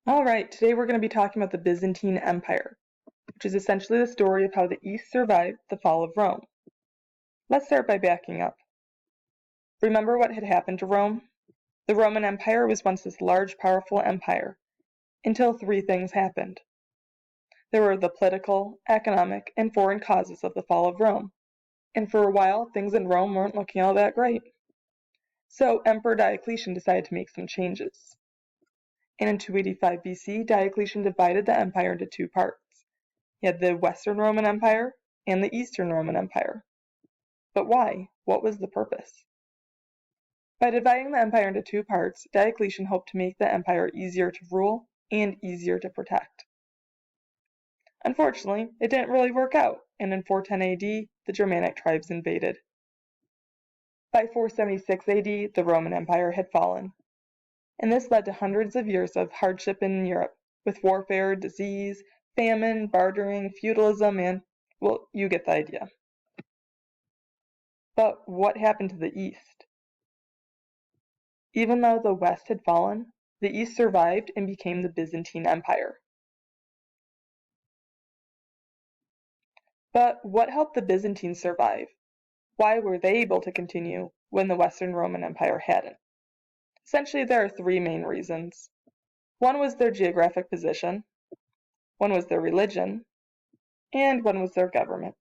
Alright, today we're going to be talking about the Byzantine Empire, which is essentially the story of how the East survived the fall of Rome. Let's start by backing up. Remember what had happened to Rome? The Roman Empire was once this large, powerful empire, until three things happened. There were the political, economic, and foreign causes of the fall of Rome, and for a while things in Rome weren't looking all that great. So Emperor Diocletian decided to make some changes. And in 285 BC, Diocletian divided the empire into two parts. He had the Western Roman Empire and the Eastern Roman Empire. But why? What was the purpose? By dividing the empire into two parts, Diocletian hoped to make the empire easier to rule and easier to protect. Unfortunately, it didn't really work out, and in 410 AD, the Germanic tribes invaded. By 476 AD, the Roman Empire had fallen, and this led to hundreds of years of hardship in Europe, with warfare, disease, famine, bartering, feudalism, and, well, you get the idea. But what happened to the East? Even though the West had fallen, the East survived and became the Byzantine Empire. But what helped the Byzantines survive? Why were they able to continue when the Western Roman Empire hadn't? Essentially, there are three main reasons. One was their geographic position, one was their religion, and one was their government.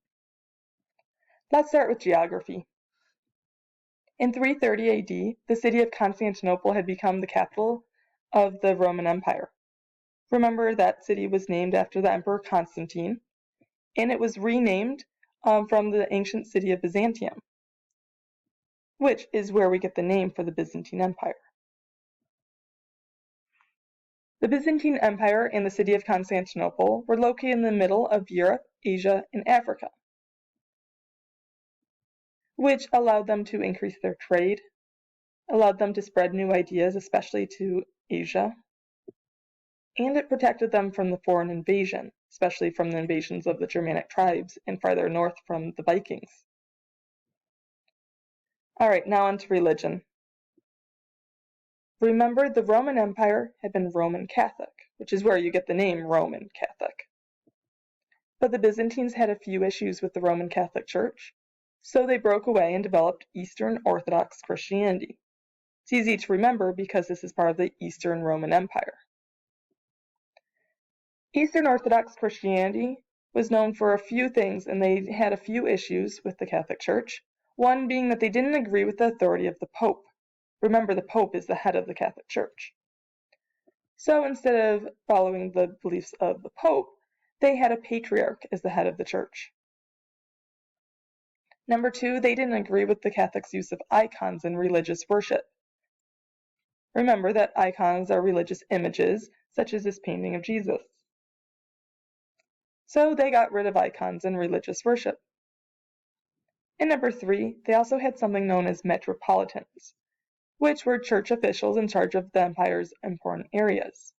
Let's start with geography. In 330 AD, the city of Constantinople had become the capital of the Roman Empire. Remember, that city was named after the Emperor Constantine, and it was renamed from the ancient city of Byzantium, which is where we get the name for the Byzantine Empire. The Byzantine Empire and the city of Constantinople were located in the middle of Europe, Asia, and Africa, which allowed them to increase their trade, allowed them to spread new ideas, especially to Asia, and it protected them from the foreign invasion, especially from the invasions of the Germanic tribes and farther north from the Vikings. Alright, now on to religion. Remember, the Roman Empire had been Roman Catholic, which is where you get the name Roman Catholic. But the Byzantines had a few issues with the Roman Catholic Church, so they broke away and developed Eastern Orthodox Christianity. It's easy to remember because this is part of the Eastern Roman Empire. Eastern Orthodox Christianity was known for a few things, and they had a few issues with the Catholic Church, one being that they didn't agree with the authority of the Pope. Remember, the Pope is the head of the Catholic Church. So instead of following the beliefs of the Pope, they had a patriarch as the head of the church. Number two, they didn't agree with the Catholics' use of icons in religious worship. Remember that icons are religious images, such as this painting of Jesus. So they got rid of icons in religious worship. And number three, they also had something known as metropolitans, which were church officials in charge of the empire's important areas,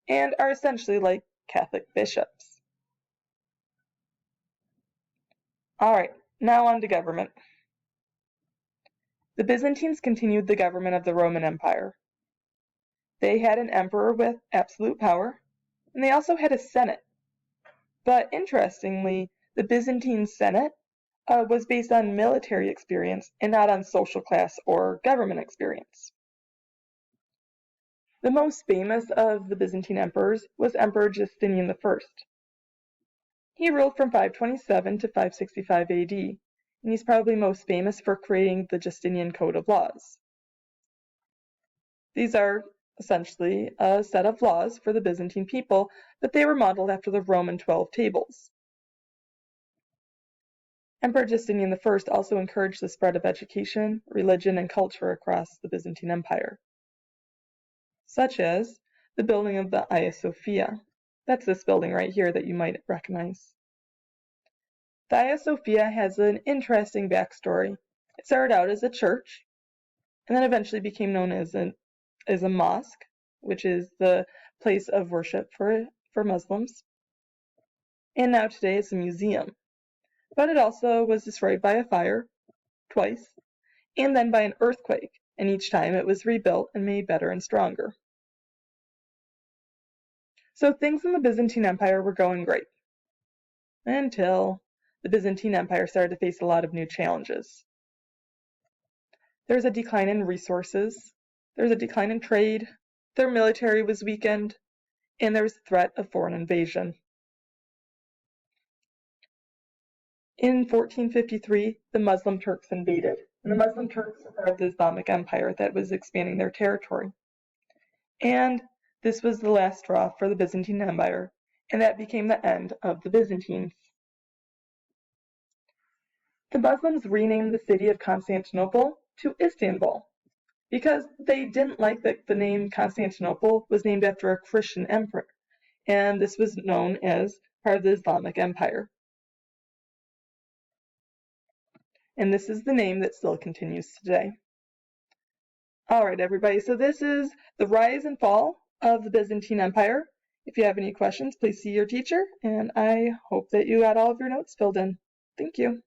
and are essentially like Catholic bishops. Alright, now on to government. The Byzantines continued the government of the Roman Empire. They had an emperor with absolute power, and they also had a senate. But interestingly, the Byzantine Senate was based on military experience and not on social class or government experience. The most famous of the Byzantine emperors was Emperor Justinian I. He ruled from 527 to 565 AD, and he's probably most famous for creating the Justinian Code of Laws. These are essentially a set of laws for the Byzantine people, but they were modeled after the Roman 12 tables. Emperor Justinian I also encouraged the spread of education, religion, and culture across the Byzantine Empire, such as the building of the Hagia Sophia. That's this building right here that you might recognize. The Hagia Sophia has an interesting backstory. It started out as a church, and then eventually became known as a mosque, which is the place of worship for Muslims. And now today it's a museum. But it also was destroyed by a fire, twice, and then by an earthquake, and each time it was rebuilt and made better and stronger. So things in the Byzantine Empire were going great until the Byzantine Empire started to face a lot of new challenges. There was a decline in resources, there was a decline in trade, their military was weakened, and there was the threat of foreign invasion. In 1453, the Muslim Turks invaded, and the Muslim Turks were part of the Islamic Empire that was expanding their territory. And this was the last straw for the Byzantine Empire, and that became the end of the Byzantines. The Muslims renamed the city of Constantinople to Istanbul because they didn't like that the name Constantinople was named after a Christian emperor, and this was known as part of the Islamic Empire. And this is the name that still continues today. All right, everybody, so this is the rise and fall of the Byzantine Empire. If you have any questions, please see your teacher, and I hope that you got all of your notes filled in. Thank you.